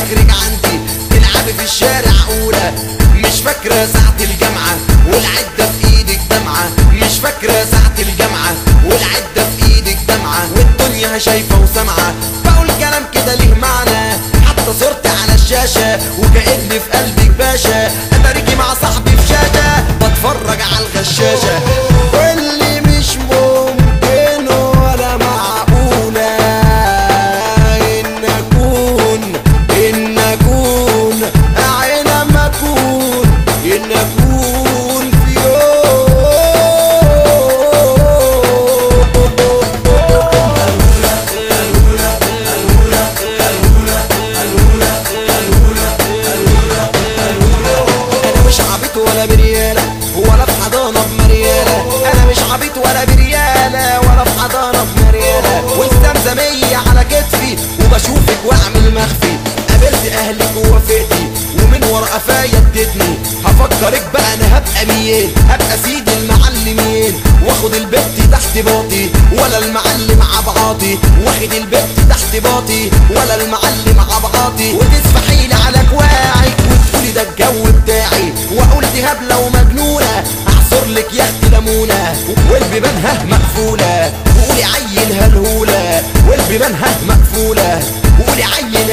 اخرج عندي تلعبي في الشارع اولى. مش فاكرة ساعة الجامعة والعدة في ايدك دمعة، مش فاكرة ساعة الجامعة والعدة في ايدك دمعة، والدنيا شايفة وسامعة. بقول كلام كده ليه معنى، حتى صورتي على الشاشة وكأني في قلبك باشا، اتاريكي مع صاحبي في شاشة بتفرج على الغشاشة. واللي مش ممكن ولا معقولة إن أكون أعلم أكون إن أكون في يوم. أنا مش عبيط ولا بريالة ولا في حضانة بمريالة، أنا مش عبيط ولا بريالة ولا في حضانة بمريالة، والزمزمية على كتفي وبشوفك وأعمل مخفي. قابلت أهلك ووافقتي ومن ورا قفايا ادتني، هفكرك بقى أنا هبقى مين، هبقى سيد المعلمين واخد البت تحت باطي ولا المعلم عبعاطي، واخد البت تحت باطي ولا المعلم عبعاطي، وتسفحيلي على كواعك وتقولي ده الجو بتاعي، واقول دي هبلة ومجنونة اعصر لك يا اختي ليمونة والبيبان ها مقفولة، وقولي عيل هلهولة والبيبان ها مقفولة، وقولي عيل